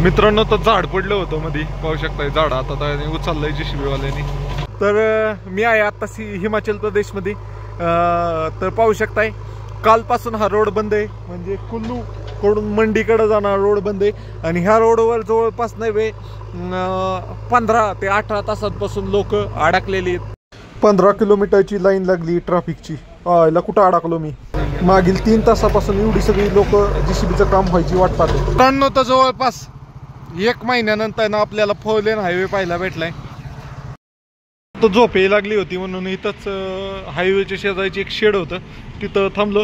मित्रांनो तर झाड पडलं होतं मध्ये, पाहू शकताय झाड आता उचललंय JCB वाल्यांनी. तर मी आहे आता हिमाचल प्रदेशमध्ये. तर पाहू शकताय कालपासून हा रोड बंद आहे, म्हणजे कुल्लू कडून मंडीकडे जाणार रोड बंद आहे. आणि ह्या रोडवर जवळपास नव्हे 15 ते 18 तासांपासून लोक अडकलेली आहेत. 15 किलोमीटरची लाईन लागली ट्रॅफिकची. याला कुठं अडकलो मी. मागील 3 तासापासून एवढी सगळी लोक JCBचं काम व्हायची वाट पाहते. मित्रांनो तर जवळपास 1 महिन्यानंतर ना आपल्याला 4 लेन हायवे पाहायला भेटलाय. तर झोप यायला लागली होती म्हणून इथंच हायवेच्या शेजारची एक शेड होतं, तिथं थांबलो.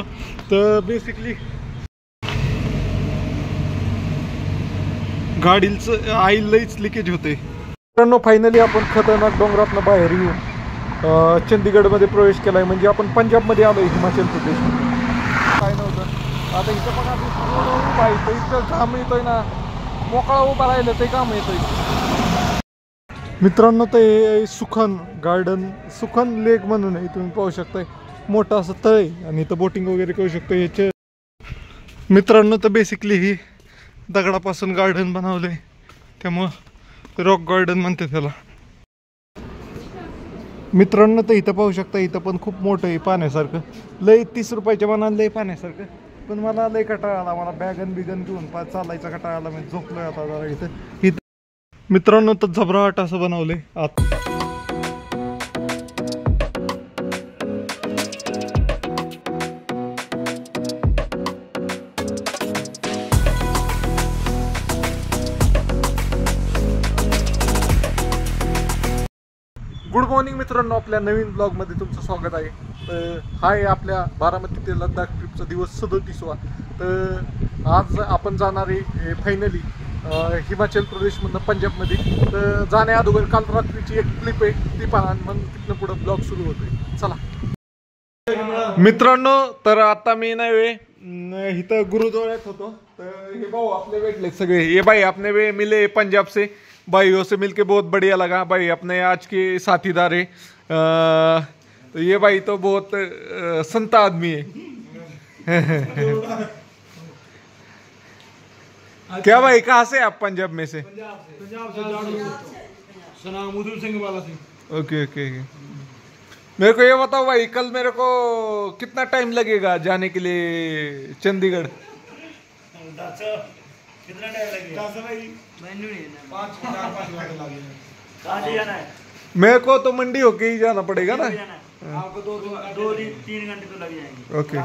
तर बेसिकली गाडीचं ऑइल लईच लिकेज होते. मित्रांनो फायनली आपण खतरनाक डोंगरातनं बाहेर येऊन चंदीगडमध्ये प्रवेश केलाय, म्हणजे आपण पंजाबमध्ये आलोय हिमाचल प्रदेश. काय नव्हतं आता इथं पण उभा आहे, इथं घाम येतोय ना, मोकळा उभा राहिलं ते काम येतोय. मित्रांनो ते सुखन गार्डन, सुखन लेक म्हणून आहे, तुम्ही पाहू शकताय. मोठं असं तळ आहे आणि इथं बोटिंग वगैरे करू शकतो याचे. मित्रांनो तर बेसिकली ही दगडापासून गार्डन बनवलंय, त्यामुळं रॉक गार्डन म्हणते त्याला. मित्रांनो तर इथं पाहू शकता, इथं पण खूप मोठं आहे पाण्यासारखं. लय 30 रुपयाच्या मनाला लय पाण्यासारखं, पण मला लय कटाळा आला. मला बॅगन बिगन घेऊन चालायचा कटाळा आला, मी झोपलोय आता जरा इथं. मित्रांनो तर झबराट असं बनवलंय आत. गुड मॉर्निंग मित्रांनो, आपल्या नवीन ब्लॉगमध्ये तुमचं स्वागत आहे. तर हा आहे आपल्या बारामती ते लद्दाख ट्रिपचा दिवस 37वा. तर आज आपण जाणार आहे फायनली हिमाचल प्रदेशमधनं पंजाबमध्ये. तर जाण्या अगोदर काल रात्रीची एक क्लिप आहे ती पहा, मग तिथनं पुढं ब्लॉग सुरू होतोय. चला मित्रांनो, तर आता मी नाही इथं गुरुद्वाऱ्यात होतो. तर हे भाऊ आपले भेटले सगळे. ये भाई अपने वे मिले पंजाब से, भाइयों से मिलके बहुत बढ़िया लगा. भाई अपने आज के साथीदार है. तो ये भाई तो बहुत संत आदमी है. क्या भाई कहाँ से आप? पंजाब में से? पंजाब से सनामुद्दीन सिंह वाला सिंह. Okay okay. मेरे को ये बताओ भाई, कल मेरे को कितना टाइम लगेगा जाने के लिए चंडीगढ़? कितना टाइम लगेगा? 5 घंटे लगेगा. मेरे को तो मंडी होके ही जाना पड़ेगा ना. आपको 2-3 घंटे तो लग जाएंगे. ओके.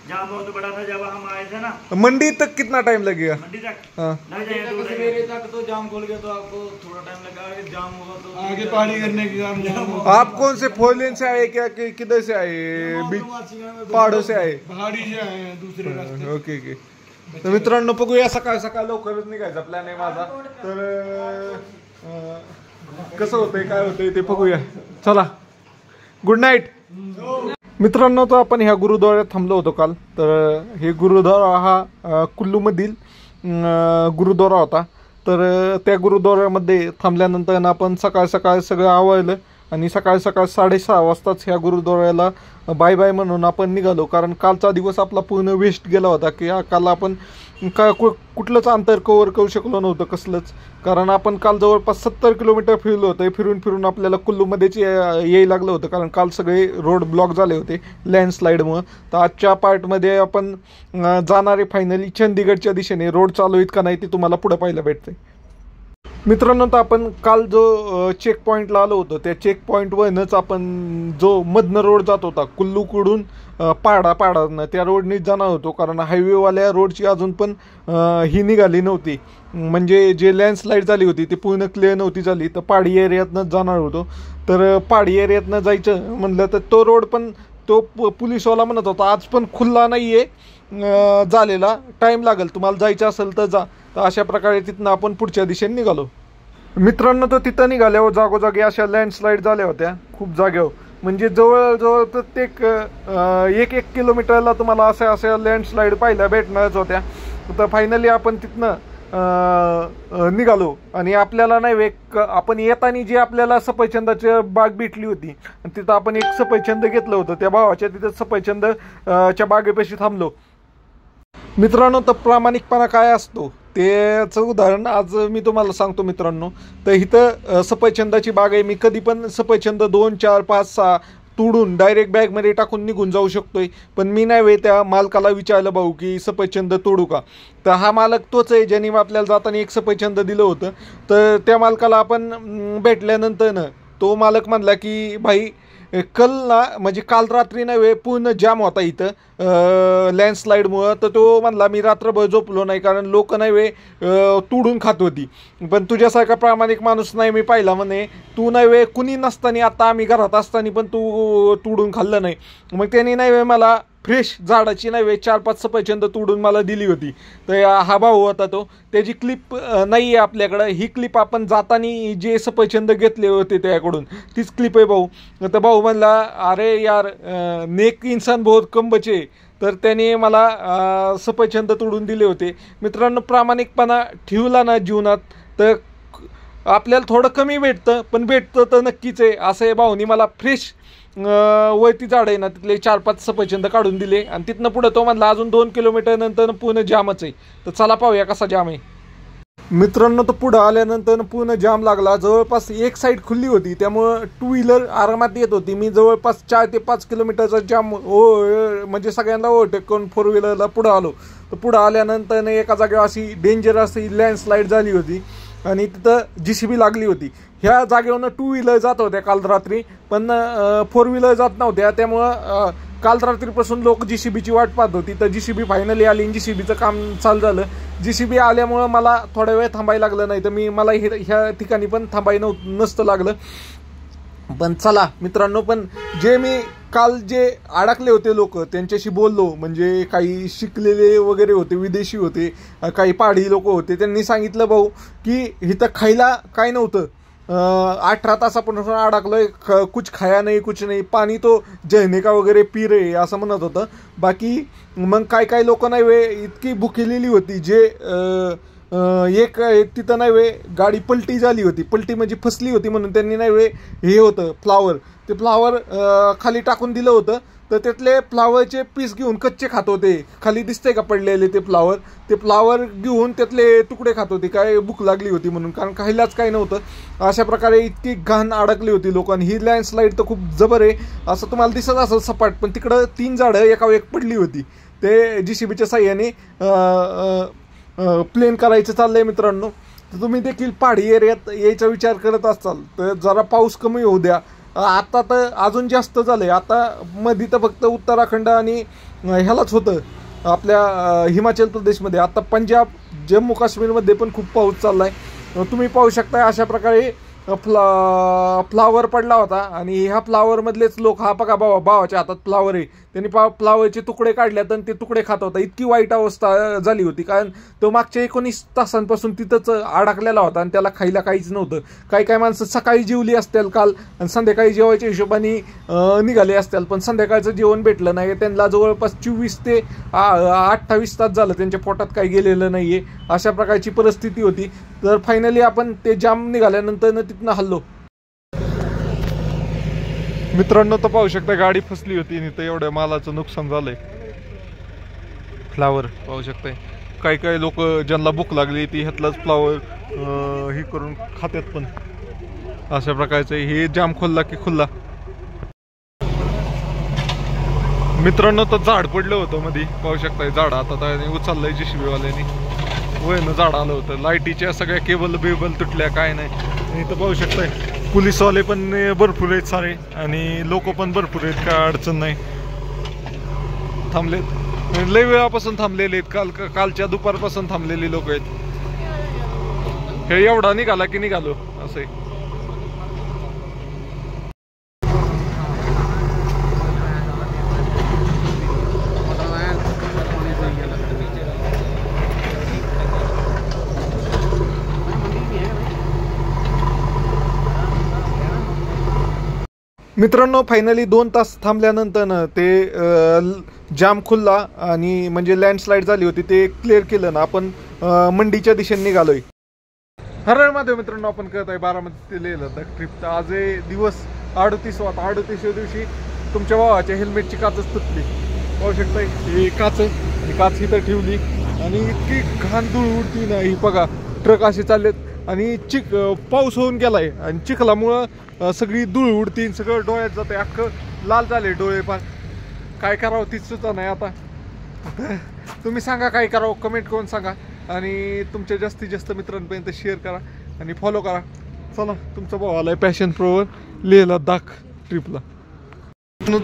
जाम बहुत बड़ा था जब हम आए थे ना. मंडी तक कितना टाइम लगेगा? मंडी तक हाँ लग जाएगा. सवेरे तक तो जाम खोल गया तो आपको थोड़ा टाइम लगेगा. जाम होगा तो आगे पहाड़ी करने की जाम. आप कौन से 4 लेन से आए क्या, किधर से आए? पहाड़ों से आए? पहाड़ी से आए हैं दूसरे रास्ते. Okay okay. तर मित्रांनो बघूया, सकाळ सकाळ लवकरच निघायचा प्लॅन आहे माझा. तर कसं होतंय काय होतंय ते बघूया. चला गुड नाईट. मित्रांनो तर आपण ह्या गुरुद्वाऱ्यात थांबलो होतो काल. तर हे गुरुद्वारा हा कुल्लूमधील गुरुद्वारा होता. तर त्या गुरुद्वाऱ्यामध्ये थांबल्यानंतर आपण सकाळ सकाळ सगळं आवरलं आणि सकाळ सकाळ 6:30 वाजताच ह्या गुरुद्वाऱ्याला बाय बाय म्हणून आपण निघालो. कारण कालचा दिवस आपला पूर्ण वेस्ट गेला होता, की काल आपण कुठलंच अंतर कव्हर करू शकलो नव्हतं कसलंच. कारण आपण काल जवळपास 70 किलोमीटर फिरलो होतं. फिरून फिरून आपल्याला कुल्लूमध्येच यायला लागलं होतं, कारण काल सगळे रोड ब्लॉक झाले होते लँडस्लाईडमुळं. तर आजच्या पार्टमध्ये आपण जाणार आहे फायनली चंदीगडच्या दिशेने. रोड चालू आहेत का नाही ते तुम्हाला पुढं पाहायला भेटते. मित्रांनो तर आपण काल जो चेक पॉईंटला आलो होतो, त्या चेक पॉईंटवरनंच आपण जो मधनं रोड जात होता कुल्लूकडून पाडानं त्या रोडनीच जाणार होतो. कारण हायवेवाल्या रोडची अजून पण ही निघाली नव्हती, म्हणजे जे लँडस्लाईड झाली होती ती पूर्ण क्लिअर नव्हती झाली. तर पहाडी एरियातनंच जाणार होतो. तर पहाडी एरियातनं जायचं म्हणलं तर तो रोड पण तो पोलिसवाला म्हणत होता आज पण खुल्ला नाही आहे झालेला, टाईम लागेल, तुम्हाला जायचं असेल तर जा. तर अशा प्रकारे तिथनं आपण पुढच्या दिशेने निघालो. मित्रांनो तर तिथं निघाल्यावर जागोजागी अशा लँडस्लाईड झाल्या होत्या खूप जागेवर. म्हणजे जवळजवळ प्रत्येक 1 किलोमीटरला तुम्हाला अशा लँडस्लाईड पाहायला भेटणारच होत्या. तर फायनली आपण तिथनं निघालो. आणि आपल्याला नाही आपण येताना जी आपल्याला सफरचंदाची बाग भेटली होती, तिथं आपण एक सफरचंद घेतलं होतं. त्या भावाच्या तिथं सफरचंद च्या बागेपाशी थांबलो. मित्रांनो तर प्रामाणिकपणा काय असतो त्याचं उदाहरण आज मी तुम्हाला सांगतो मित्रांनो. तर इथं सफरचंदाची बाग आहे. मी कधी पण सफरचंद 2, 4, 5, 6 तोडून डायरेक्ट बॅगमध्ये टाकून निघून जाऊ शकतोय. पण मी नाही वे त्या मालकाला विचारलं भाऊ की सफरचंद तोडू का. तर हा मालक तोच आहे ज्याने आपल्याला जाताना एक सफरचंद दिलं होतं. तर त्या मालकाला आपण भेटल्यानंतर तो मालक म्हणला की भाई कल ना म्हणजे काल रात्री नव्हे पूर्ण जाम होता इथं लँडस्लाईडमुळं. तर तो म्हणला मी रात्रभर झोपलो नाही कारण लोक नव्हे तोडून खात होती. पण तुझ्यासारखा प्रामाणिक माणूस नाही मी पाहिला म्हणे. तू नव्हे कुणी नसताना आता आम्ही घरात असताना पण तू तोडून खाल्लं नाही. मग त्यांनी नव्हे मला फ्रेश झाडाची नव्हे 4-5 सफरचंद तोडून मला दिली होती. तर हा भाऊ होता तो. त्याची क्लिप नाही आहे आपल्याकडं. ही क्लिप आपण जाताना जे सफरचंद घेतले होते त्याकडून तीच क्लिप आहे भाऊ. तर भाऊ म्हणला अरे यार नेक इंसान बहुत कम बचे. तर त्याने मला सफरचंद तोडून दिले होते. मित्रांनो प्रामाणिकपणा ठेवला ना जीवनात तर आपल्याला थोडं कमी भेटतं पण भेटतं तर नक्कीच आहे. असं आहे भाऊनी मला फ्रेश वरती झाड आहे ना तिथले 4-5 सफरचंद काढून दिले. आणि तिथनं पुढं तो म्हणला अजून 2 किलोमीटर नंतर पूर्ण जामच आहे. तर चला पाहूया कसा जाम आहे. मित्रांनो तर पुढं आल्यानंतर पूर्ण जाम लागला. जवळपास एक साईड खुल्ली होती त्यामुळं 2 व्हीलर आरामात येत होती. मी जवळपास 4 ते 5 किलोमीटरचा जाम म्हणजे सगळ्यांना ओव्हरटेक करून 4 व्हीलरला पुढं आलो. तर पुढं आल्यानंतर एका जागेवर अशी डेंजर अशी लँडस्लाईड झाली होती आणि तिथं JCB लागली होती. ह्या जागेवरनं 2 व्हीलर जात होत्या काल रात्री पण 4 व्हीलर जात नव्हत्या. त्यामुळं काल रात्रीपासून लोक JCBची वाट पाहत होती. तर JCB फायनली आली आणि JCBचं काम चालू झालं. JCB आल्यामुळं मला थोडा वेळ थांबायला लागलं नाही तर मला ह्या ठिकाणी पण थांबायला नसतं लागलं. पण चला मित्रांनो पण जे मी काल जे अडकले होते लोक त्यांच्याशी बोललो. म्हणजे काही शिकलेले वगैरे होते, विदेशी होते, काही पहाडी लोक होते. त्यांनी सांगितलं भाऊ की इथं खायला काय नव्हतं. 18 तासापासून अडकलोय. कुछ खाया नाही कुछ नाही. पाणी तो झरने का वगैरे पी रे असं म्हणत होतं. बाकी मग काय लोक नाही वे इतकी भुकेलेली होती जे एक तिथं नाही वे गाडी पलटी झाली होती. पलटी म्हणजे फसली होती म्हणून त्यांनी नाही वे हे होतं फ्लावर ते फ्लावर खाली टाकून दिलं होतं. तर त्यातले फ्लावरचे पीस घेऊन कच्चे खात होते. खाली दिसतंय का पडलेले ते फ्लावर घेऊन त्यातले तुकडे खात होते. काय भूक लागली होती म्हणून कारण खायलाच काही नव्हतं. अशा प्रकारे इतकी घाण अडकली होती लोकांनी. ही लँडस्लाईड तर खूप जबर आहे असं तुम्हाला दिसत असेल सपाट. पण तिकडं 3 झाडं एकावर एक पडली होती. ते JCBच्या साह्याने प्लेन करायचं चाललंय मित्रांनो. तर तुम्ही देखील पहाडी एरियात यायचा विचार करत असाल तर जरा पाऊस कमी होऊ द्या. आता तर अजून जास्त झालंय. आता मध्ये तर फक्त उत्तराखंड आणि ह्यालाच होतं आपल्या हिमाचल प्रदेशमध्ये. आता पंजाब जम्मू काश्मीरमध्ये पण खूप पाऊस चाललाय. तुम्ही पाहू शकता अशा प्रकारे फ्लावर पडला होता आणि ह्या फ्लावरमधलेच लोक हा बघा भावाच्या हातात फ्लावर आहे. त्यांनी फ्लावरचे तुकडे काढल्यात आणि ते तुकडे खात होता. इतकी वाईट अवस्था झाली होती कारण तो मागच्या 19 तासांपासून तिथंच अडकलेला होता आणि त्याला खायला काहीच नव्हतं. काही माणसं सकाळी जेवली असतील काल आणि संध्याकाळी जेवायच्या हिशोबाने निघाले असतील पण संध्याकाळचं जेवण भेटलं नाही. त्यांना जवळपास 24 ते 28 तास झालं त्यांच्या पोटात काही गेलेलं नाहीये. अशा प्रकारची परिस्थिती होती. तर फायनली आपण ते जाम निघाल्यानंतर तिथनं हल्लो. मित्रांनो तर पाहू शकता गाडी फसली होती आणि तर एवढ्या मालाचं नुकसान झालंय. फ्लावर पाहू शकताय. काही लोक ज्यांना भूक लागली ती ह्यातलाच फ्लावर हे करून खात्यात. पण अशा प्रकारचं हे जाम खोलला की खुल्ला. मित्रांनो तर झाड पडलं होतं मध्ये पाहू शकताय. झाड आता त्याने उचललंय JCB वाल्याने. वयनं झाड आलं होतं. लाईटीच्या सगळ्या केबल तुटल्या काय नाही. इथं पाहू शकताय पोलीसवाले पण भरपूर आहेत सारे आणि लोक पण भरपूर आहेत. काय अडचण नाही. थांबलेत लय वेळापासून थांबलेले आहेत. कालच्या दुपारपासून थांबलेली लोक आहेत. हे एवढा निघाला की निघालो असं आहे. मित्रांनो फायनली 2 तास थांबल्यानंतर ते जाम खुलला आणि म्हणजे लँडस्लाईड झाली होती ते क्लिअर केलं ना आपण मंडीच्या दिशेने निघालोय. हर महादेव मित्रांनो आपण करत आहे बारामती ते लेह लडाख ट्रिप. तर आज दिवस 38 होता. 38व्या दिवशी तुमच्या भावाच्या हेल्मेटची काचच तुटली. पाहू शकताय ही काच इथं ठेवली आणि इतकी घाण धूळ उडती ना. ही बघा ट्रक असे चाललेत आणि पाऊस होऊन गेलाय आणि चिखलामुळं सगळी धूळ उडती, सगळं डोळ्यात जाते, अख्खं लाल झाले डोळे. पण काय करावं तीच सुद्धा नाही आता. तुम्ही सांगा काय करावं, कमेंट करून सांगा आणि तुमच्या जास्तीत जास्त मित्रांपर्यंत शेअर करा आणि फॉलो करा. चला तुमचा भाऊ आलाय पॅशन प्रोवर लेह लडाख ट्रिपला.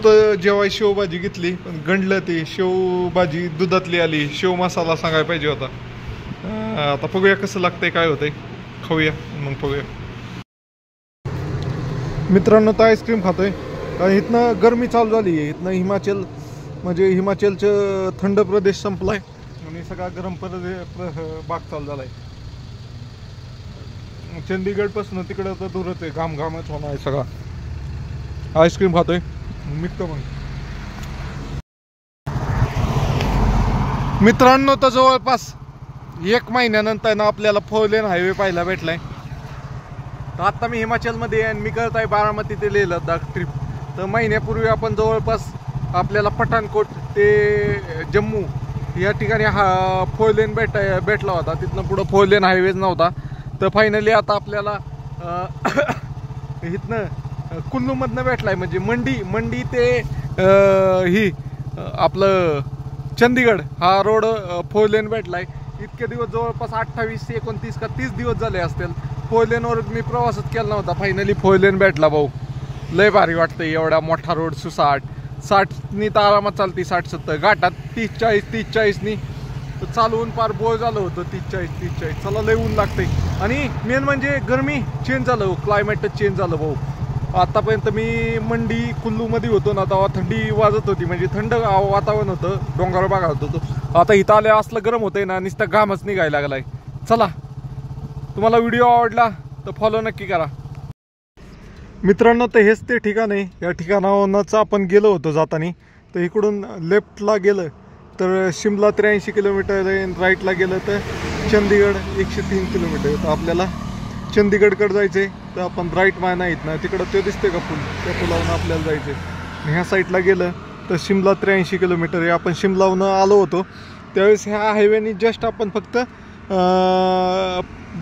तर जेव्हा शेवभाजी घेतली पण गंडलं ते. शेवभाजी दुधातली आली, शेव मसाला सांगायला पाहिजे होता. आता बघूया कसं लागतंय, काय होतंय, खाऊया मग बघूया. मित्रांनो तर आईस्क्रीम खातोय कारण इथनं गरमी चालू झाली आहे. इथनं हिमाचल म्हणजे हिमाचलचं थंड प्रदेश संपलाय आणि सगळा गरम भाग चालू झालाय. चंदीगड पासून तिकडं तर दूरच आहे, घामच होणार आहे सगळा. आईस्क्रीम खातोय मित्र. मग मित्रांनो तर जवळपास 1 महिन्यानंतर ना आपल्याला 4 लेन हायवे पाहायला भेटलाय. तर आता मी हिमाचलमध्ये आहे आणि मी करत आहे बारामती ते लेह लडाख ट्रिप. तर महिन्यापूर्वी आपण जवळपास आपल्याला पठाणकोट ते जम्मू या ठिकाणी 4 लेन भेटला होता. तिथनं पुढं 4 लेन हायवेज नव्हता. तर फायनली आता आपल्याला इथनं कुल्लूमधनं भेटलाय, म्हणजे मंडी ते ही आपलं चंदीगड हा रोड 4 लेन भेटलाय. इतके दिवस जवळपास 28, 29 का 30 दिवस झाले असतील 4 लेनवर मी प्रवासच केला नव्हता. फायनली 4 लेन भेटला भाऊ. लय भारी वाटतंय. एवढा मोठा रोड, 60नी तर आरामात चालते, 60-70 घाटात 30-40नी चालवून पार बोळ झालं होतं. 30-40 चला लय ऊन लागतंय. आणि मेन म्हणजे गरमी चेंज झालं, क्लायमेटच चेंज झालं भाऊ. आतापर्यंत मी मंडी कुल्लूमध्ये होतो ना तेव्हा थंडी वाजत होती, म्हणजे थंड वातावरण होतं, डोंगर भागात होतो. आता इथं आल्या असलं गरम होतंय ना, नुसतं घामच निघायला लागलाय. चला तुम्हाला व्हिडिओ आवडला तर फॉलो नक्की करा. मित्रांनो तर हेच ते ठिकाण आहे. या ठिकाणावरूनच आपण गेलो होतो जाताना. तर इकडून लेफ्टला गेलं तर शिमला 83 किलोमीटर आहे, राईटला गेलं तर चंदीगड 103 किलोमीटर. तर आपल्याला चंदीगडकडे जायचं आहे. तर आपण राईट माय नाहीत ना, तिकडं ते दिसते का पूल, त्या पुलावरून आपल्याला जायचं आहे. ह्या साईडला गेलं तर शिमला 83 किलोमीटर आहे. आपण शिमलाहून आलो होतो त्यावेळेस ह्या हायवेनी जस्ट आपण फक्त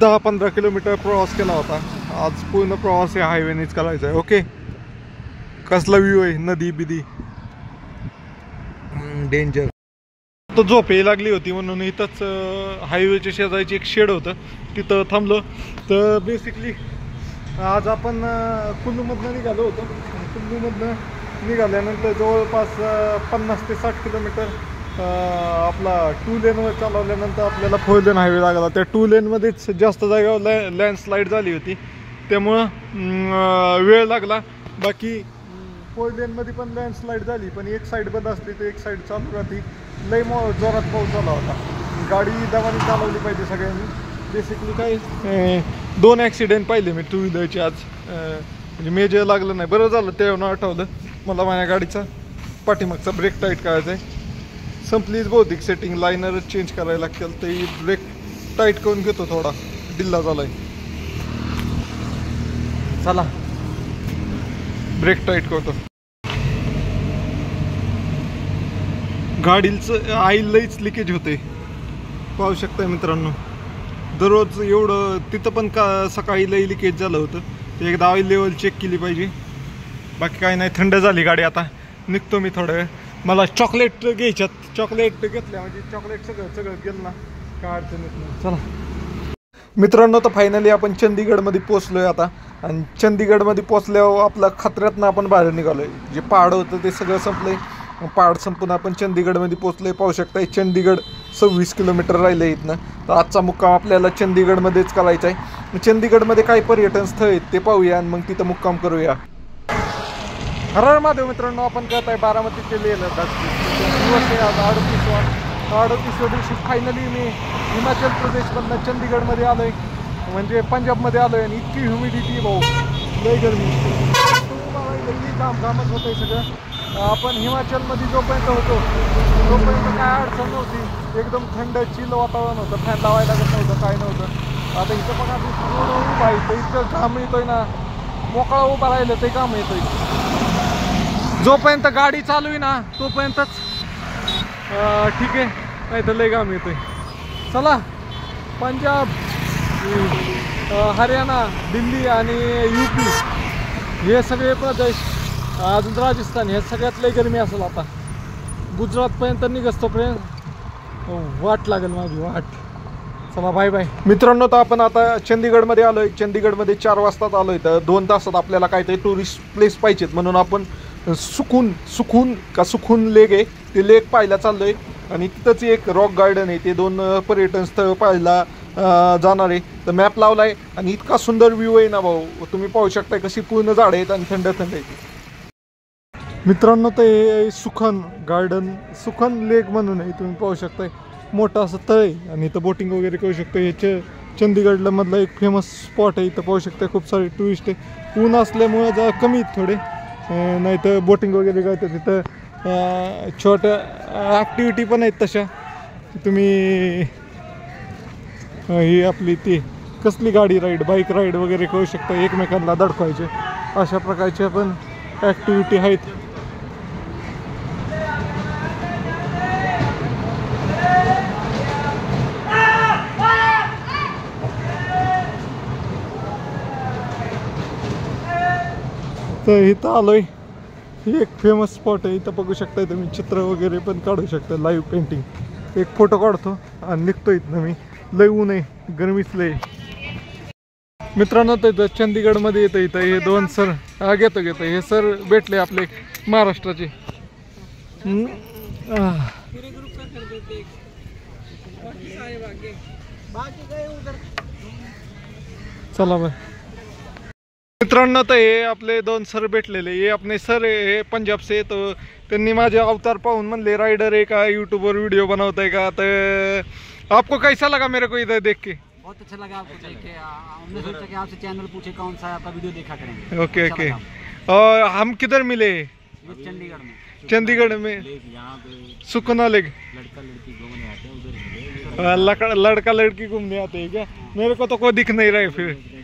10-15 किलोमीटर प्रवास केला होता. आज पूर्ण प्रवास या हायवेनीच करायचा आहे. ओके. कसला व्ह्यू आहे, नदी बिदी, डेंजर. तो झोप यायला लागली होती म्हणून इथंच हायवेच्या शेजारची एक शेड होतं, तिथं थांबलो. तर बेसिकली आज आपण कुल्लूमधनं निघालो होतो. कुल्लूमधनं निघाल्यानंतर जवळपास 50 ते 60 किलोमीटर आपला 2 लेनवर चालवल्यानंतर आपल्याला 4 लेन हायवे लागला. त्या 2 लेनमध्येच जास्त जागेवर लँडस्लाईड झाली होती, त्यामुळं वेळ लागला. बाकी 4 लेनमध्ये पण लँडस्लाईड झाली, पण एक साईड बंद असली तर एक साईड चालू राहते. लई जोरात पाऊस झाला होता. गाडी दमाने चालवली पाहिजे सगळ्यांनी. बेसिकली काय 2 ॲक्सिडेंट पाहिले मी 2 व्हीलरचे आज. म्हणजे मेजर लागलं नाही, बरं झालं तेव्हा आठवलं मला. माझ्या गाडीचा पाठीमागचा ब्रेक टाईट करायचा आहे. संपलीच बहुतेक सेटिंग, लायनरच चेंज करायला लागतील. तर ब्रेक टाईट करून घेतो, थोडा ढिल्ला झालाय. चला ब्रेक टाईट करतो. गाडीचं ऑइल लईच लिकेज होते, पाहू शकताय मित्रांनो. दररोज एवढं तिथं पण का सकाळी लई लिकेज झालं होतं. ते एकदा ऑइल लेवल चेक केली पाहिजे. बाकी काही नाही. थंड झाली गाडी, आता निघतो मी थोडा वेळ. मला चॉकलेट घ्यायच्यात, चॉकलेट घेतल्या म्हणजे चॉकलेट सगळं गेलं ना, काय अडचण येत नाही. चला मित्रांनो तर फायनली आपण चंदीगडमध्ये पोचलोय आता. आणि चंदीगडमध्ये पोचल्यावर आपला खत्र्यातनं आपण बाहेर निघालोय. जे पहाड होतं ते सगळं संपलंय. पहाड संपून आपण चंदीगडमध्ये पोचलोय. पाहू शकताय चंदीगड 26 किलोमीटर राहिलं इथनं. तर आजचा मुक्काम आपल्याला चंदीगडमध्येच करायचा आहे. चंदीगडमध्ये काही पर्यटन स्थळ आहेत ते पाहूया आणि मग तिथं मुक्काम करूया. हर हर महादेव मित्रांनो, आपण करत आहे बारामती ते लेह लडाख दिवस आहे आज 38व्या दिवशी. फायनली मी हिमाचल प्रदेशमधनं चंदीगडमध्ये आलो आहे, म्हणजे पंजाबमध्ये आलो आहे. आणि इतकी ह्युमिडिटी भाऊ, लय गरमी, घामच होतं आहे सगळं. आपण हिमाचलमध्ये जोपर्यंत होतो तोपर्यंत काय अडचण नव्हती, एकदम थंड चिल वातावरण होतं, फॅन लावायला लागत नव्हतं, काय नव्हतं. आता इथं बघा उभा आहे तर इतकं घाम येतोय ना, मोकळा उभा राहिलं ते घाम येतोय. जोपर्यंत गाडी चालू आहे ना तोपर्यंतच ठीक आहे, नाही तर लय घाम येतोय. चला पंजाब, हरियाणा, दिल्ली आणि यूपी हे सगळे प्रदेश, अजून राजस्थान, हे सगळ्यात लई गरमी असेल आता. गुजरातपर्यंत निघस्तोपर्यंत वाट लागेल माझी वाट. चला बाय बाय मित्रांनो. तर आपण आता चंदीगडमध्ये आलो आहे. चंदीगडमध्ये 4 वाजताच आलो आहे. तर 2 तासात आपल्याला काहीतरी टुरिस्ट प्लेस पाहिजेत म्हणून आपण सुखून लेक आहे ते लेक पाहायला चाललो आहे. आणि तिथंच एक रॉक गार्डन आहे, ते 2 पर्यटन स्थळ पाहायला जाणार आहे. तर मॅप लावला आहे आणि इतका सुंदर व्ह्यू आहे ना भाऊ, तुम्ही पाहू शकता कशी पूर्ण झाडं आहेत आणि थंड थंड आहे मित्रांनो. तर हे सुखन गार्डन, सुखन लेक म्हणून आहे, तुम्ही पाहू शकताय. मोठं असं तळ आहे आणि इथं बोटिंग वगैरे करू शकतो. हे चंदीगडला मधला एक फेमस स्पॉट आहे. इथं पाहू शकता खूप सारे टुरिस्ट आहे. ऊन असल्यामुळे जरा कमी आहेत थोडे, नाही तर बोटिंग वगैरे करतात. तिथं छोट्या ॲक्टिव्हिटी पण आहेत तशा. तुम्ही ही आपली ती कसली गाडी राईड, बाईक राईड वगैरे करू शकता, एकमेकांना धडकवायचे, अशा प्रकारच्या पण ॲक्टिव्हिटी आहेत. तर इथं आलोय, ही एक फेमस स्पॉट आहे. इथं बघू शकता तुम्ही, चित्र वगैरे पण काढू शकता, लाईव्ह पेंटिंग. एक फोटो काढतो आणि निघतो इथनं मी. लय ऊन आहे, गरमीच लय मित्रांनो. तर इथं चंदीगडमध्ये येतं, इथं हे 2 सर घेतो हे सर भेटले आपले महाराष्ट्राचे. चला बाय मित्रांनो. तर हे आपले 2 सर भेटलेले, हे अपने सर हे पंजाब से. तो त्यांनी माझे अवतार पाहून म्हणले राइडर है का, यूट्यूब पर वीडियो बनाता है का. तो आपको कैसा लगा मेरे को इधर देख के? बहुत अच्छा लगा आपको देख के. हमने सोचा कि आपसे चैनल पूछे कौन सा आपका वीडियो देखा करेंगे. Okay okay. और हम किधर मिले? चंडीगढ़ में. चंडीगढ़ में सुखना लेक. लड़का लड़की घूमने आते हैं क्या? मेरे को तो कोई दिख नहीं रहा है फिर.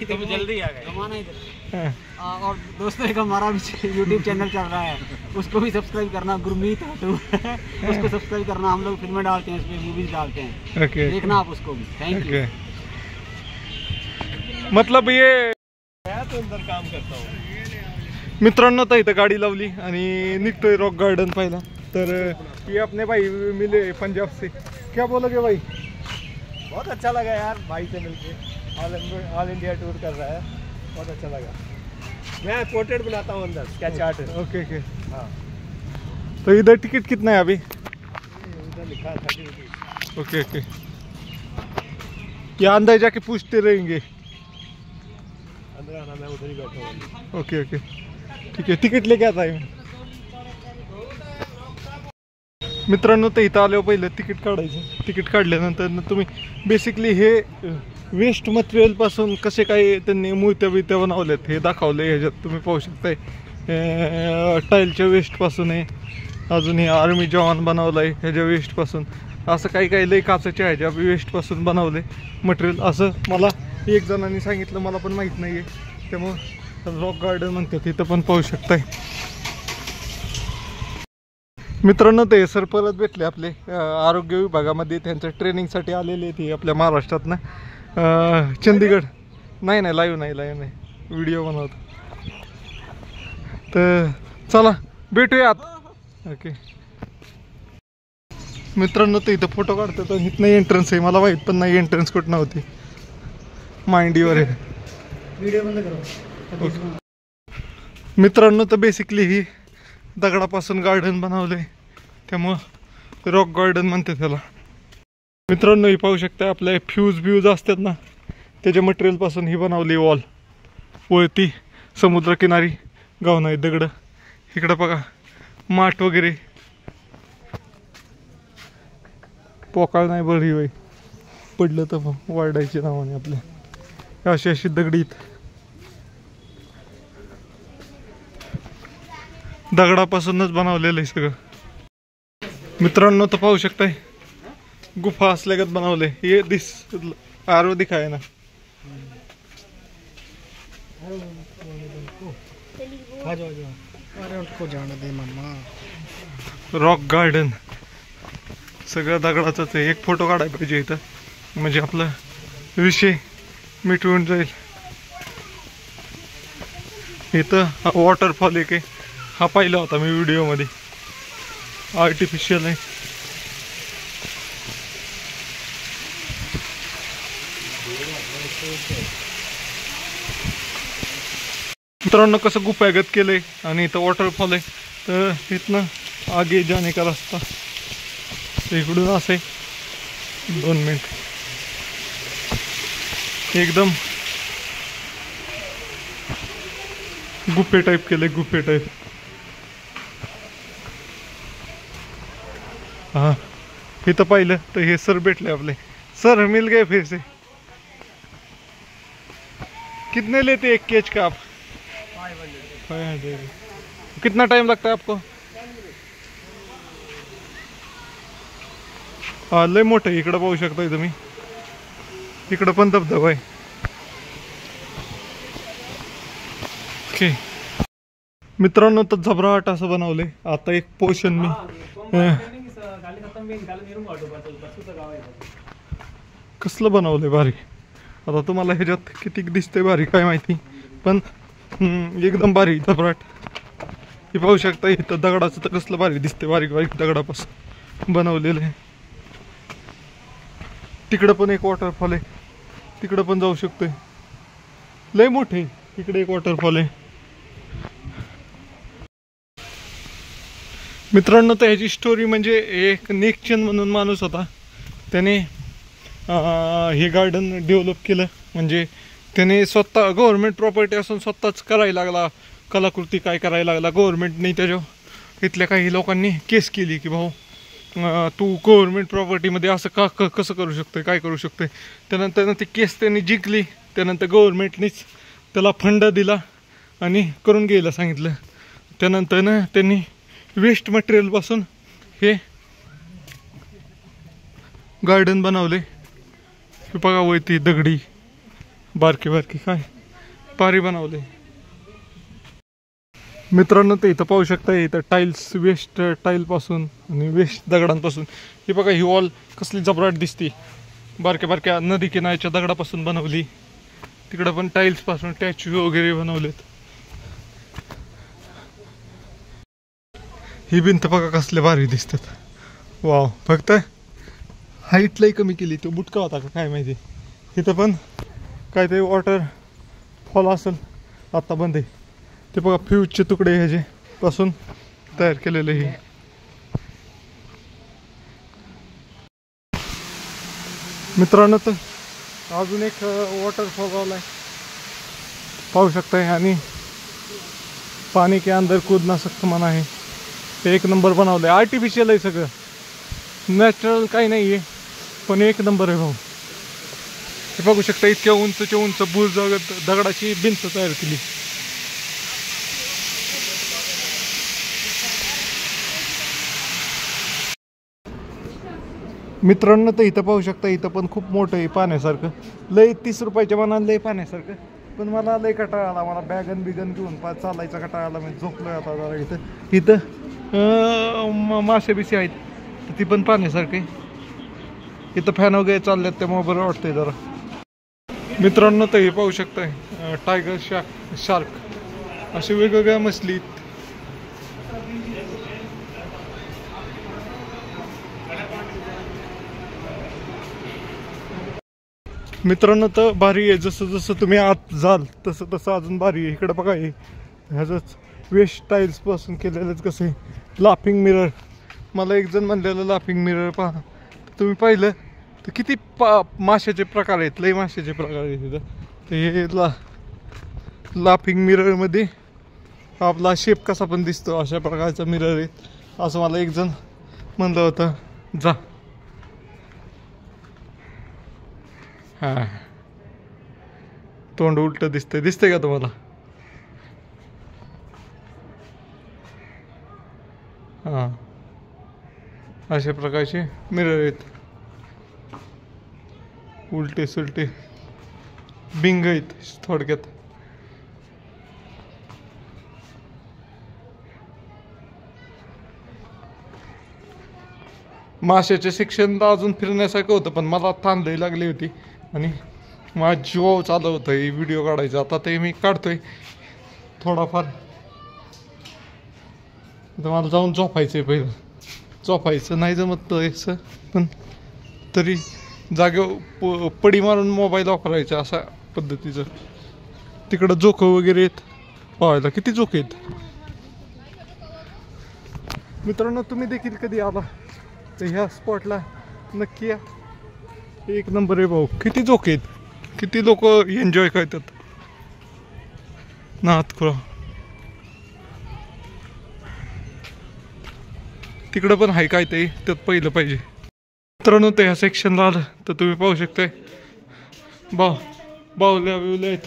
तो जल्दी आ गए. और दोस्तों, एक हमारा भी यूट्यूब चैनल चल रहा है, उसको भी सब्सक्राइब करना, गुरमीत हाटू. उसको सब्सक्राइब करना. हम लोग फिल्में डालते हैं, इसमें मूवीज डालते हैं. ओके, देखना आप उसको भी. Thank you. मतलब ये मैं तो अंदर काम करता हूँ मित्रांनो. तर इथं गाडी लावली आणि निघतोय रॉक गार्डन पाहिला. तर ये अपने भाई मिले पंजाब से. क्या बोलोगे भाई? बहुत अच्छा लगा यार, भाई से मिलके. ऑल इंडिया टूर कर रहा है, बहुत अच्छा लगा. मैं पोर्ट्रेट बनाता हूँ अंदर, स्केच आर्ट. Okay okay. हाँ. तो इधर टिकट कितना है अभी? इधर लिखा है 30 रुपीज़. Okay okay. या अंदर जाके पूछते रहेंगे. अंदर आना, मैं उधर ही बैठा हूँ. ओके ओके ठीक आहे. तिकीट लेके आता आहे मित्रांनो. तर इथं आल्यावर पहिलं तिकीट काढायचं. तिकीट काढल्यानंतर तुम्ही बेसिकली हे वेस्ट मटेरियलपासून कसे काय त्यांनी मूर्त्या बिर्त्या बनवल्यात हे दाखवलं आहे. ह्याच्यात तुम्ही पाहू शकताय. टाईलच्या वेस्टपासून आहे. अजून हे आर्मी जवान बनवलं आहे ह्याच्या वेस्टपासून. असं काही काही लई काचेच्या ह्याच्या वेस्टपासून बनवले मटेरियल, असं मला एक जणांनी सांगितलं. मला पण माहीत नाही आहे, त्यामुळं रॉक गार्डन म्हणतात. इथं पण पाहू शकताय मित्रांनो. ते सर परत भेटले आपले आरोग्य विभागामध्ये, त्यांच्या ट्रेनिंगसाठी आलेले ते आपल्या महाराष्ट्रातनं. चंदीगड. नाही लाईव्ह नाही, व्हिडिओ बनवतो. तर चला भेटूयात. ओके मित्रांनो. तर इथं फोटो काढतो. तर इथनं एंट्रन्स आहे, मला माहीत पण नाही एंट्रन्स कुठं नव्हती. माइंडीवर आहे. व्हिडिओ बंद करो. मित्रांनो, तर बेसिकली ही दगडापासून गार्डन बनवलंय, त्यामुळं रॉक गार्डन म्हणते त्याला. मित्रांनो, ही पाहू शकता आपल्या फ्यूज असतात ना, त्याच्या मटेरियलपासून ही बनवली वॉल. वरती समुद्रकिनारी गाव नाही दगड. इकडं बघा माठ वगैरे. पोकाळ नाही बरी बाई, पडलं तर वाढायची नावाने आपल्या. अशी दगडीत दगडापासूनच बनवलेलं आहे सगळं. मित्रांनो, तर पाहू शकताय गुफा असल्यागत बनवले. ये दिस आरो दिखाय ना. रॉक गार्डन सगळं दगडाचाच आहे. एक फोटो काढायला पाहिजे इथं, म्हणजे आपला विषय मिटवून जाईल. इथं हा वॉटरफॉल एक आहे, हा पाहिला होता मी व्हिडिओमध्ये, आर्टिफिशियल आहे. मित्रांनो कसं गुप्यागत केलंय आणि इथं वॉटरफॉल आहे. तर इथनं आगे जाने का रस्ता इकडून असे 2 मिनिट एकदम गुप्पे टाईप केले, गुप्पे टाईप. हाँ इथं पाहिलं तर हे सर भेटले आपले. सर मिल गए फिर से. कितने लेते एक केज का आप? 500. कितना टाइम लगता है आपको? हा लय मोठं इकडं पाहू शकता तुम्ही, इकडं पण धबधबा आहे. ओके मित्रांनो, तर झबराट असं बनवले. आता एक पोर्शन मी कसलं बनवलंय भारी. आता तुम्हाला ह्याच्यात किती दिसते भारी काय माहिती, पण एकदम भारी झबराट. हे पाहू शकता इथं दगडाचं तर कसलं भारी दिसते, बारीक बारीक दगडापासून बनवलेलं आहे. तिकडं पण एक वॉटरफॉल आहे, तिकडं पण जाऊ शकतोय, लय मोठे. इकडे एक वॉटरफॉल आहे. मित्रांनो, तर ह्याची स्टोरी म्हणजे एक नेकचंद म्हणून माणूस होता, त्याने हे गार्डन डेव्हलप केलं. म्हणजे त्याने स्वतः गव्हर्नमेंट प्रॉपर्टी असून स्वतःच करायला लागला, कलाकृती काय करायला लागला. गव्हर्नमेंटने त्याच्यावर इथल्या काही लोकांनी केस केली की भाऊ तू गव्हर्नमेंट प्रॉपर्टीमध्ये असं का कसं करू शकतोय, काय करू शकतोय. त्यानंतर ती केस त्यांनी जिंकली. त्यानंतर गव्हर्नमेंटनेच त्याला फंड दिला आणि करून घ्यायला सांगितलं. त्यानंतर ना त्यांनी वेस्ट मटेरियलपासून हे गार्डन बनवले. हे बघा वरती दगडी बारकी बारकी काय पारी बनवले. मित्रांनो, ते इथं पाहू शकता, इथं टाईल्स, वेस्ट टाईलपासून आणि वेस्ट दगडांपासून. हे बघा ही वॉल कसली जबराट दिसते, बारक्या बारक्या नदी किनाऱ्याच्या दगडापासून बनवली. तिकडं पण टाईल्सपासून स्टॅच्यू वगैरे बनवलेत. ही भिंत बघा कसले भारी दिसतात. वाव, फक्त हाईट लई कमी केली, तो बुटका होता का काय माहिती. इथं पण काय ते वॉटर फॉल असेल, आता बंद आहे. ते बघा फ्यूजचे तुकडे ह्याचे पासून तयार केलेले. हे मित्रांनो, तर अजून एक वॉटरफॉल आला आहे, पाहू शकताय. आणि पानी के अंदर कूदना सक्त मना है. एक नंबर बनवलं आहे. आर्टिफिशियल आहे सगळं, नॅचरल काही नाही आहे, पण एक नंबर आहे भाऊ. हे बघू शकता, इतक्या उंचच्या उंच बुर्ज दगडाची भिंत तयार केली. मित्रांनो, तर इथं पाहू शकता, इथं पण खूप मोठं आहे पाण्यासारखं. लय 30 रुपयाच्या मनानं लय पाण्यासारखं, पण मला लय कटाळा आला. मला बॅगन बिगन घेऊन चालायचा कटाळा आला. मी झोपलोय आता जरा. इथं मासे बिसे आहेत, तर ती पण पाण्यासारखं आहे. इथं फॅन वगैरे चालल्यात, त्यामुळे बरं वाटतंय जरा. मित्रांनो, तर हे पाहू शकताय, टायगर शार्क असे वेगवेगळ्या मछली. मित्रांनो, तर भारी आहे. जसं जसं तुम्ही आत जाल तसं तसं अजून भारी आहे. इकडं बघा, हे ह्याचंच वेस्ट टाईल्सपासून केलेलंच कसं आहे. लाफिंग मिरर, मला एक जण म्हणलेलं लाफिंग मिरर पहा. तुम्ही पाहिलं तर किती माशाचे प्रकार आहेत, लई माशाचे प्रकार आहेत तिथं. तर हे लाफिंग मिररमध्ये आपला शेप कसा पण दिसतो, अशा प्रकारचा मिरर आहे असं मला एक जण म्हणलं होतं. जा. हां, तोंड उलटं दिसतंय का तुम्हाला? हां, अशा प्रकारचे मिरर आहेत. उलटे सुलटे बिंग आहेत थोडक्यात. माशाच्या सेक्शनला अजून फिरण्यासारखं होतं, पण मला ताण लई लागली होती आणि माझा जीव चालू होतं हे व्हिडिओ काढायचा. आता ते मी काढतोय थोडाफार. आता मला जाऊन झोपायचं आहे पहिलं. झोपायचं नाही जमत यायचं, पण तरी जागेवर पडी मारून मोबाईल वापरायचा अशा पद्धतीचं. तिकडं जोखं वगैरे आहेत पाहायला, किती जोखं आहेत. मित्रांनो तुम्ही देखील कधी आला तर ह्या स्पॉटला नक्की या. एक नंबर आहे भाऊ. किती जोखं आहेत, किती लोक एन्जॉय करतात. नाथखुळा तिकडं पण आहे काय ते, त्यात पहिलं पाहिजे. मित्रांनो ते ह्या सेक्शनला आलं तर तुम्ही पाहू शकताय बावल्या बिवल्या आहेत.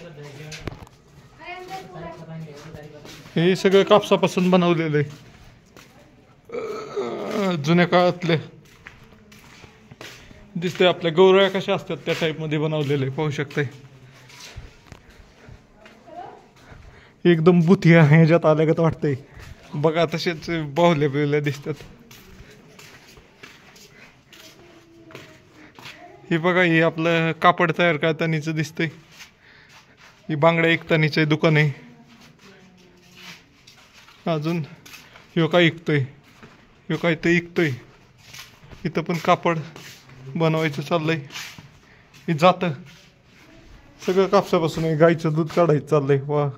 हे सगळं कापसापासून बनवलेलं आहे, जुन्या काळातले. दिसतंय आपल्या गौरया कशा असतात त्या टाईपमध्ये बनवलेलं आहे, पाहू शकताय. एकदम बुथिया ह्याच्यात आल्यागत वाटतंय बघा. तसेच बाहुल्या बिवल्या दिसतात. हे बघा, हे आपलं कापड तयार करतानीचं दिसतंय. ही बांगड्या एकतानीचं दुकान आहे. अजून ह्यो काय विकतोय, ह्यो काय ते विकतोय. इथं पण कापड बनवायचं चाललंय. हे जातं सगळं कापसापासून आहे. गाईचं दूध काढायचं चाललंय. वा,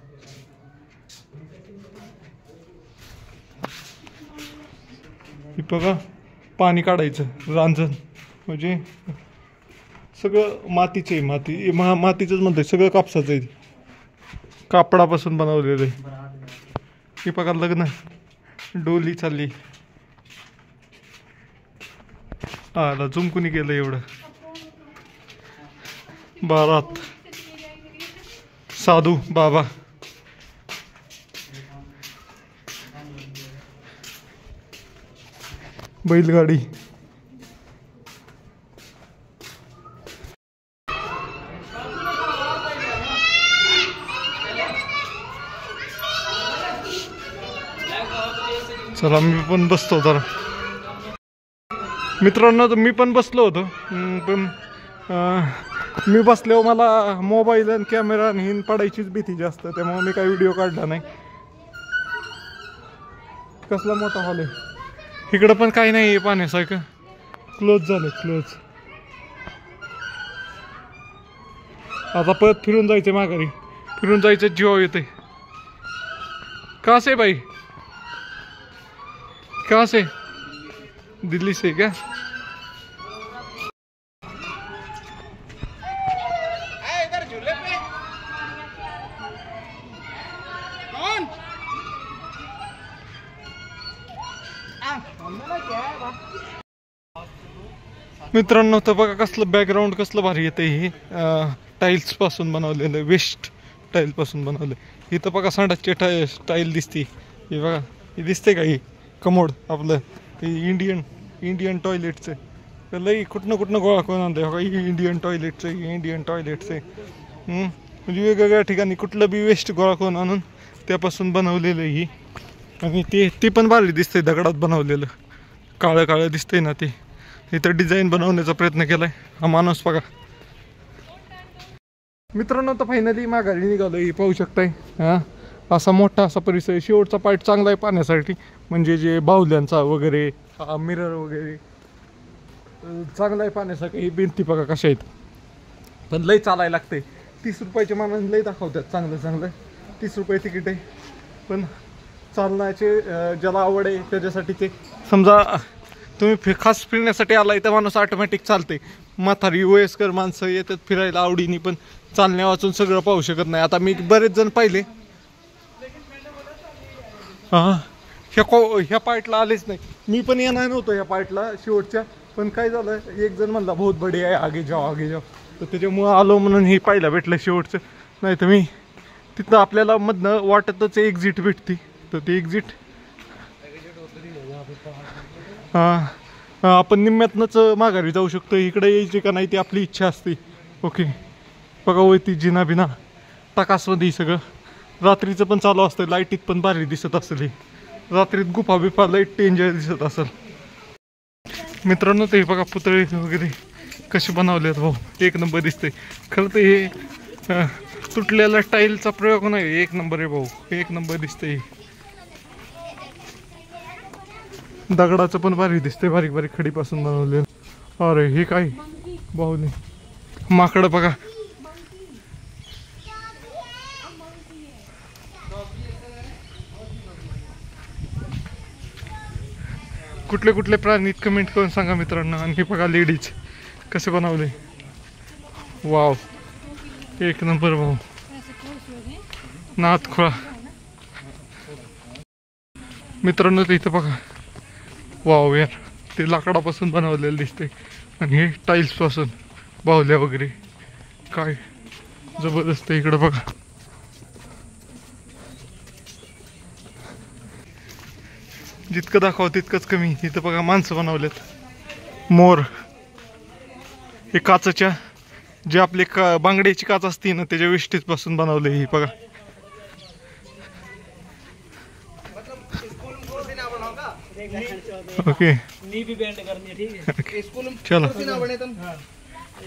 हे बघा पाणी काढायचं रांजण, म्हणजे सगळं मातीचं आहे. मातीचंच म्हणतंय, सगळं कापसाचं आहे, कापडापासून बनवलेलं आहे. हे बघा लग्न, डोली चालली. आला झुम कुणी केलं एवढं. बारात, साधू बाबा. बैलगाडी. चला मी पण बसतो जरा. मित्रांनो मी पण बसलो होतो, पण मी बसल्यावर मला मोबाईल आणि कॅमेरा आणि पडायचीच भीती जास्त, त्यामुळे मी काही व्हिडिओ काढला नाही. कसला मोठा हॉल आहे. इकडं पण काही नाही आहे पाण्यासारखं, क्लोज झालं क्लोज. आता परत फिरून जायचं माघारी, फिरून जायचं जीव येते. कहाँ से भाई, कहाँ से? दिल्ली से क्या? मित्रांनो तर बघा कसलं बॅकग्राऊंड कसलं भारी येते. हे टाईल्स पासून बनवलेलं, वेस्ट टाईल पासून बनवलं. इथं बघा संडासचे टाईल दिसते. हे बघा, हे दिसते का? ही कमोड आपलं इंडियन टॉयलेटचं लई कुठनं गोळा करून आणतं. बघा इंडियन टॉयलेटचं म्हणजे वेगवेगळ्या ठिकाणी कुठलं बी वेस्ट गोळा करून आणून त्यापासून बनवलेलं ही. आणि ते पण भारी दिसतंय, दगडात बनवलेलं, काळं दिसतंय ना ते. इथं डिझाईन बनवण्याचा प्रयत्न केलाय हा माणूस बघा. मित्रांनो तर फायनली माघारी निघालो. हे पाहू शकताय. असा मोठा असा परिसर. शेवटचा पार्ट चांगला आहे पाहण्यासाठी, म्हणजे जे बाहुल्यांचा वगैरे मिरर वगैरे चांगला आहे पाहण्यासाठी. ही भिंती बघा कशा आहेत, पण लई चालायला लागते. 30 रुपयाच्या मानाने लई दाखवतात चांगलं. 30 रुपये तिकीट आहे, पण चालण्याचे ज्याला आवड आहे त्याच्यासाठी ते. समजा तुम्ही खास फिरण्यासाठी आलाय तर माणूस ऑटोमॅटिक चालते. म्हातारी वयस्कर माणसं येतात फिरायला आवडीने, पण चालण्या वाचून सगळं पाहू शकत नाही. आता मी बरेच जण पाहिले ह्या पार्टला आलेच नाही. मी पण येणार नव्हतो ह्या पार्टला शेवटच्या, पण काय झालं, एक जण म्हणला बहुत बडी आहे, आगे जाओ तर त्याच्यामुळं आलो म्हणून हे पाहायला भेटलं शेवटचं. नाही तर मी तिथं आपल्याला मधनं वाटतच एक्झिट भेटते, तर ते एक्झिट आपण निम्म्यातनंच माघारी जाऊ शकतो. इकडे यायची का नाही ती आपली इच्छा असते. ओके बघा वरती जिना बिना टाकासमध्ये सगळं. रात्रीचं पण चालू असतं, लाईटीत पण भारी दिसत असेल. हे रात्रीत गुफा बिफा लाईट डेंजर दिसत असेल. मित्रांनो ते बघा पुतळे वगैरे कसे बनवलेत भाऊ, एक नंबर दिसते. खरं तर हे तुटलेला टाईलचा प्रयोग नाही, एक नंबर आहे भाऊ, एक नंबर दिसते. दगडाचं पण भारी दिसते, बारीक बारीक खडीपासून बनवले. अरे हे काय बाहुली माकडं बघा. कुठले कुठले प्राणी कमेंट करून सांगा मित्रांनो. आणि हे बघा लेडीज कसे बनवले, वाव एक नंबर भाऊ. नाथ खोळा मित्रांनो, ते इथं बघा वाव यार, ते लाकडापासून बनवलेलं दिसते आणि हे टाईल्स पासून बाहुल्या वगैरे, काय जबरदस्त आहे. इकडं बघा जितकं दाखवा तितकंच कमी. इथं बघा माणसं बनवलेत, मोर. हे काचच्या जे आपले बांगड्याची काच असते ना त्याच्या वेस्टेज पासून बनवले. हे बघा ओके चला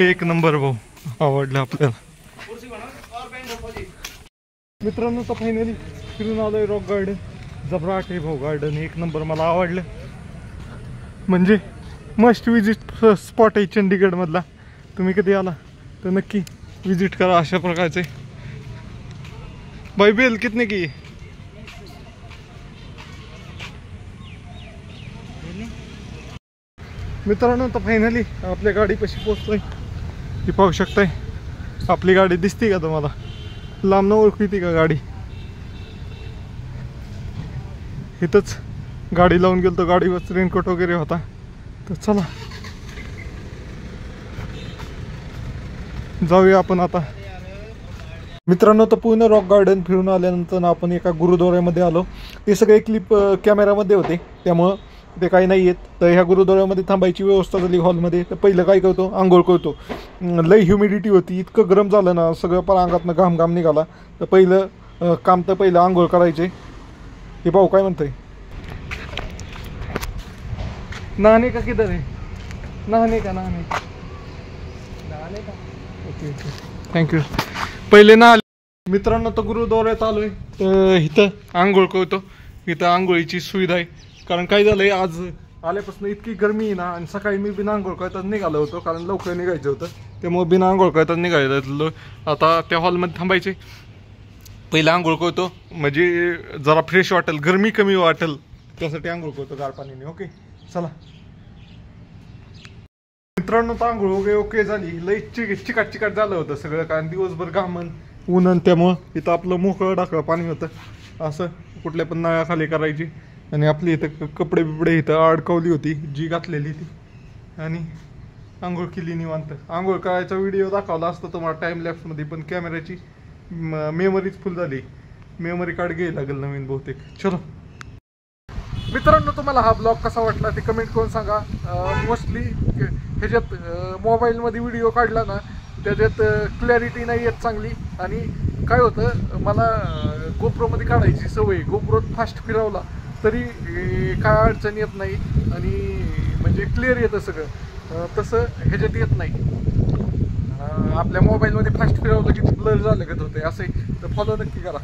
एक नंबर भाऊ, आवडलं आपल्याला. मित्रांनो तर फायनली फिरून आलोय रॉक गार्डन. जबराट आहे भाऊ गार्डन, एक नंबर, मला आवडलं. म्हणजे मस्ट विजिट स्पॉट आहे चंदीगड मधला. तुम्ही कधी आला तर नक्की विजिट करा अशा प्रकारचे. भाई बेल कितने की? मित्रांनो तर फायनली आपल्या गाडीपाशी पोहोचतोय. ती पाहू शकताय, आपली गाडी दिसते का तुम्हाला? लांब न ओळखू येते का गाडी? इथंच गाडी लावून गेलो, गाडीवर रेनकोट वगैरे होता. तर चला जाऊया आपण आता. मित्रांनो तर पूर्ण रॉक गार्डन फिरून आल्यानंतर आपण एका गुरुद्वाऱ्यामध्ये आलो. ते सगळे क्लिप कॅमेरामध्ये होते त्यामुळं ते काही नाही येत. तर ह्या गुरुद्वाऱ्यामध्ये थांबायची व्यवस्था झाली हॉलमध्ये. तर पहिलं काय करतो, आंघोळ करतो. लई ह्युमिडिटी होती, इतकं गरम झालं ना, सगळं पण अंगातनं घाम निघाला. तर पहिलं काम तर पहिलं आंघोळ करायचे. हे भाऊ काय म्हणतोय, नहाने का किधर आहे? नहाने का ओके ओके थँक्यू. पहिले ना मित्रांनो तर गुरुद्वाऱ्यात आलोय. तर इथं आंघोळ करतो. इथं आंघोळीची सुविधा आहे. कारण काय झालंय, आज आल्यापासून इतकी गरमी आहे ना, आणि सकाळी मी बिना आंघोळ करताच निघालो होतो कारण लवकर निघायचं होतं. त्यामुळे बिना आंघोळ करताच निघायचं. आता त्या हॉलमध्ये थांबायचे. पहिला आंघोळ करतो म्हणजे जरा फ्रेश वाटेल, गरमी कमी वाटेल, त्यासाठी आंघोळ करतो गार पाण्याने. ओके चला मित्रांनो, तर आंघोळ वगैरे ओके झाली. लई चिकाट झालं होतं सगळं, कारण दिवसभर घामन ऊन, त्यामुळं इथं आपलं मोकळं डाकळं पाणी होतं. असं कुठल्या पण नळाखाली करायची. आणि आपली इथं कपडे बिपडे इथं अडकवली होती जी घातलेली ती, आणि आंघोळ केली निवांत. आंघोळ करायचा व्हिडिओ दाखवला असता तुम्हाला टाइम लॅप्समध्ये, पण कॅमेऱ्याची मेमरीच फुल झाली. मेमरी कार्ड घ्यायला लागेल नवीन बहुतेक. चलो मित्रांनो, तुम्हाला हा ब्लॉग कसा वाटला ते कमेंट करून सांगा. मोस्टली ह्याच्यात मोबाईलमध्ये व्हिडिओ काढला ना त्याच्यात क्लॅरिटी नाही येत चांगली. आणि काय होतं, मला गोप्रोमध्ये काढायची सवय. गोप्रो फास्ट फिरवला तरी काय अडचण येत नाही आणि म्हणजे क्लिअर येतं सगळं. तसं ह्याच्यात येत नाही. आपल्या मोबाईलमध्ये फास्ट फिरवलं की ब्लर झालं का होते. असं तर फॉलो नक्की करा.